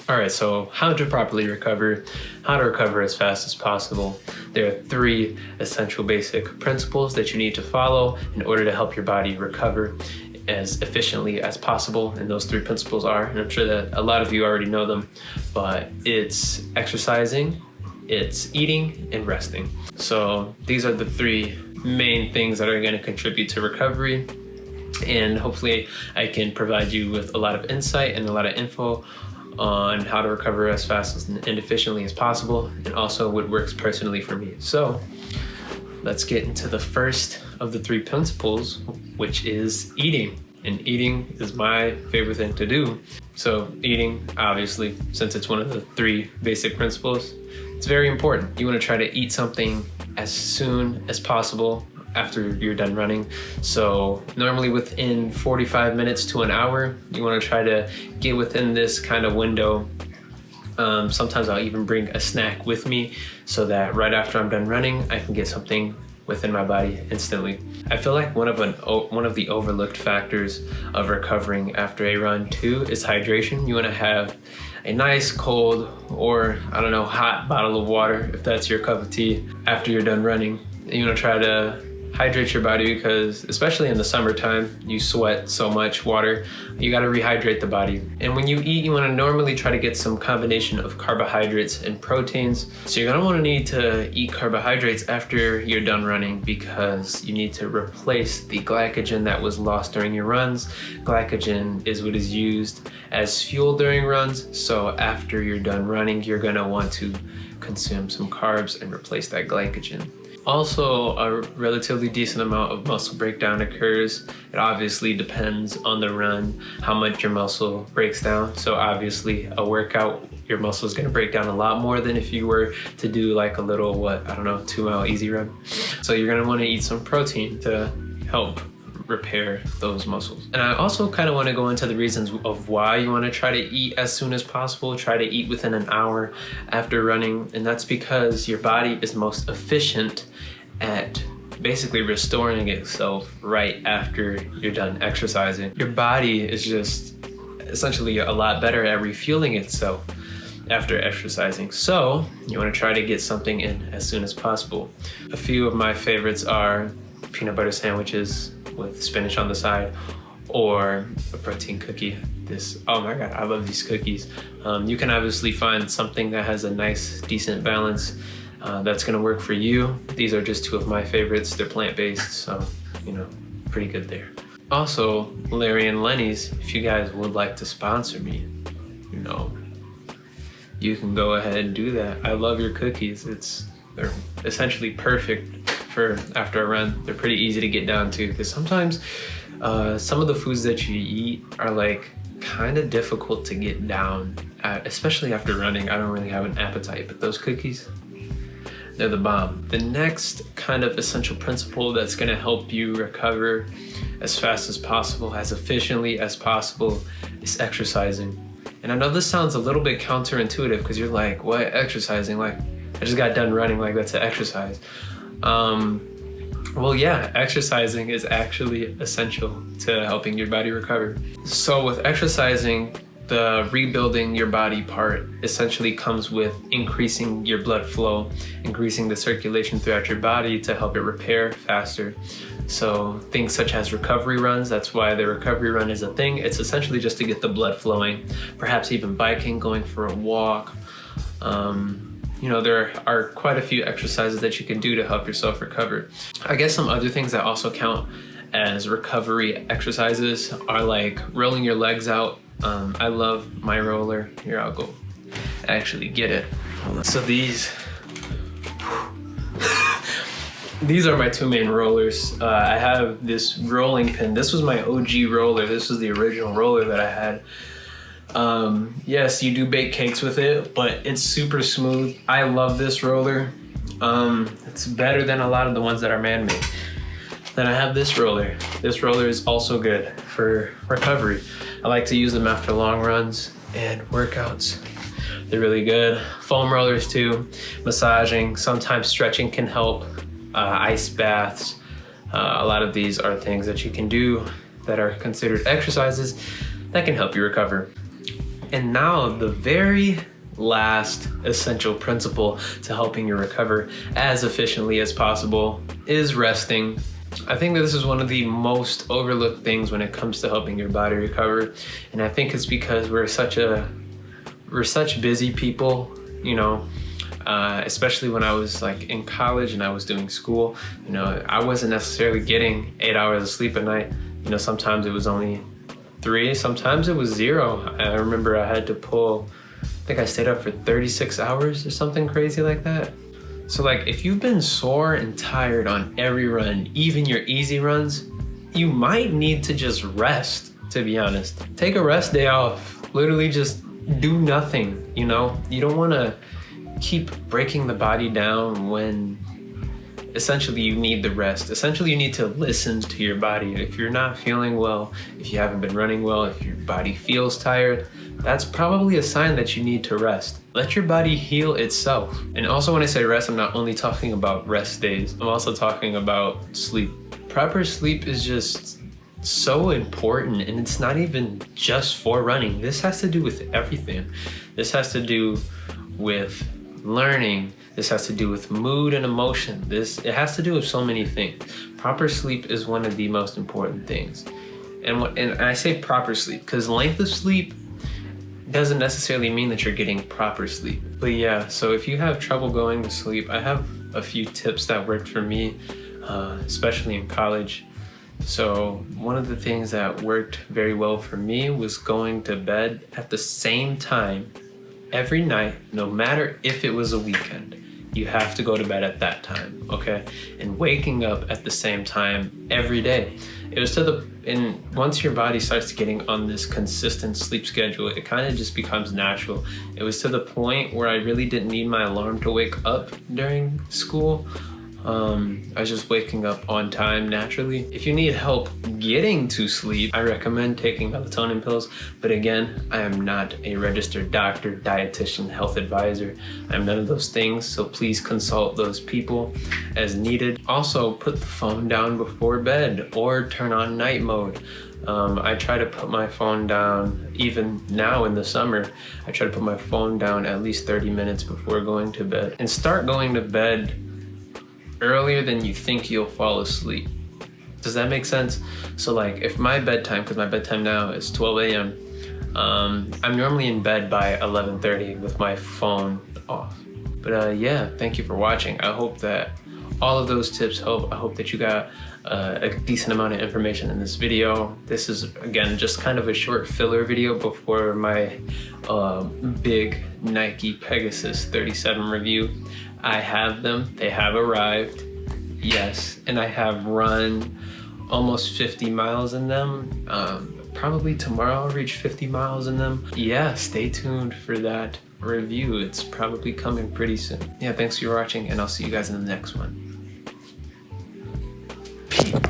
All right, so how to properly recover, how to recover as fast as possible. There are 3 essential basic principles that you need to follow in order to help your body recover as efficiently as possible. And those 3 principles are, and I'm sure that a lot of you already know them, but it's exercising, it's eating, and resting. So these are the 3 main things that are going to contribute to recovery. And hopefully I can provide you with a lot of insight and a lot of info on how to recover as fast and efficiently as possible, and also what works personally for me. So let's get into the first of the 3 principles, which is eating. And eating is my favorite thing to do. So eating, obviously, since it's one of the 3 basic principles, it's very important. You want to try to eat something as soon as possible after you're done running. So normally within 45 minutes to an hour, you want to try to get within this kind of window. Sometimes I'll even bring a snack with me so that right after I'm done running, I can get something within my body instantly. I feel like one of the overlooked factors of recovering after a run too is hydration. You want to have a nice cold, or I don't know, hot bottle of water if that's your cup of tea after you're done running. You want to try to hydrate your body because, especially in the summertime, you sweat so much water. You got to rehydrate the body. And when you eat, you want to normally try to get some combination of carbohydrates and proteins. So you're going to want to need to eat carbohydrates after you're done running because you need to replace the glycogen that was lost during your runs. Glycogen is what is used as fuel during runs. So after you're done running, you're going to want to consume some carbs and replace that glycogen. Also, a relatively decent amount of muscle breakdown occurs. It obviously depends on the run, how much your muscle breaks down. So obviously a workout, your muscle is going to break down a lot more than if you were to do like a little, 2-mile easy run. So you're going to want to eat some protein to help repair those muscles. And I also kind of want to go into the reasons of why you want to try to eat as soon as possible, try to eat within an hour after running. And that's because your body is most efficient at basically restoring itself right after you're done exercising. Your body is just essentially a lot better at refueling itself after exercising. So you want to try to get something in as soon as possible. A few of my favorites are peanut butter sandwiches with spinach on the side, or a protein cookie. Oh my God, I love these cookies. You can obviously find something that has a nice, decent balance that's gonna work for you. These are just 2 of my favorites. They're plant-based, so, pretty good there. Also, Larry and Lenny's, if you guys would like to sponsor me, you can go ahead and do that. I love your cookies. They're essentially perfect for after a run. They're pretty easy to get down to because sometimes some of the foods that you eat are like kind of difficult to get down at, especially after running. I don't really have an appetite, but those cookies, they're the bomb. The next kind of essential principle that's going to help you recover as fast as possible, as efficiently as possible, is exercising. And I know this sounds a little bit counterintuitive because you're like, what, exercising? Like, I just got done running, like that's an exercise. Well, yeah, exercising is actually essential to helping your body recover. So with exercising, the rebuilding your body part essentially comes with increasing your blood flow, increasing the circulation throughout your body to help it repair faster. So things such as recovery runs, that's why the recovery run is a thing. It's essentially just to get the blood flowing, perhaps even biking, going for a walk. There are quite a few exercises that you can do to help yourself recover. I guess some other things that also count as recovery exercises are like rolling your legs out. I love my roller. Here, I'll go actually get it. So these are my 2 main rollers. I have this rolling pin. This was my OG roller. This was the original roller that I had. Yes, you do bake cakes with it, but it's super smooth. I love this roller. It's better than a lot of the ones that are man-made. Then I have this roller. This roller is also good for recovery. I like to use them after long runs and workouts. They're really good. Foam rollers too, massaging, sometimes stretching can help, ice baths. A lot of these are things that you can do that are considered exercises that can help you recover. And now the very last essential principle to helping you recover as efficiently as possible is resting. I think that this is one of the most overlooked things when it comes to helping your body recover. And I think it's because we're such busy people, you know, especially when I was like in college and I was doing school, you know, I wasn't necessarily getting 8 hours of sleep a night. You know, sometimes it was only 3, sometimes it was 0. I remember I had to pull, I think I stayed up for 36 hours or something crazy like that. So like if you've been sore and tired on every run, even your easy runs, you might need to just rest, to be honest. Take a rest day off, literally just do nothing, you know? You don't wanna keep breaking the body down when essentially you need the rest. Essentially you need to listen to your body. If you're not feeling well, if you haven't been running well, if your body feels tired, that's probably a sign that you need to rest. Let your body heal itself. And also when I say rest, I'm not only talking about rest days, I'm also talking about sleep. Proper sleep is just so important, and it's not even just for running. This has to do with everything. This has to do with learning. This has to do with mood and emotion. It has to do with so many things. Proper sleep is one of the most important things. And I say proper sleep because length of sleep doesn't necessarily mean that you're getting proper sleep. But yeah, so if you have trouble going to sleep, I have a few tips that worked for me, especially in college. So one of the things that worked very well for me was going to bed at the same time every night, no matter if it was a weekend. You have to go to bed at that time, okay? And waking up at the same time every day. It was and once your body starts getting on this consistent sleep schedule, it kind of just becomes natural. It was to the point where I really didn't need my alarm to wake up during school. I was just waking up on time naturally. If you need help getting to sleep, I recommend taking melatonin pills. But again, I am not a registered doctor, dietitian, health advisor. I'm none of those things, so please consult those people as needed. Also, put the phone down before bed or turn on night mode. I try to put my phone down, even now in the summer, I try to put my phone down at least 30 minutes before going to bed. And start going to bed earlier than you think you'll fall asleep. Does that make sense? So like if my bedtime, because my bedtime now is 12 a.m., I'm normally in bed by 11:30 with my phone off. But yeah, thank you for watching. I hope that all of those tips help. I hope that you got a decent amount of information in this video. This is, again, just kind of a short filler video before my big Nike Pegasus 37 review. I have them, they have arrived, yes, and I have run almost 50 miles in them. Probably tomorrow I'll reach 50 miles in them. Yeah, stay tuned for that review. It's probably coming pretty soon. Yeah, thanks for watching, and I'll see you guys in the next one.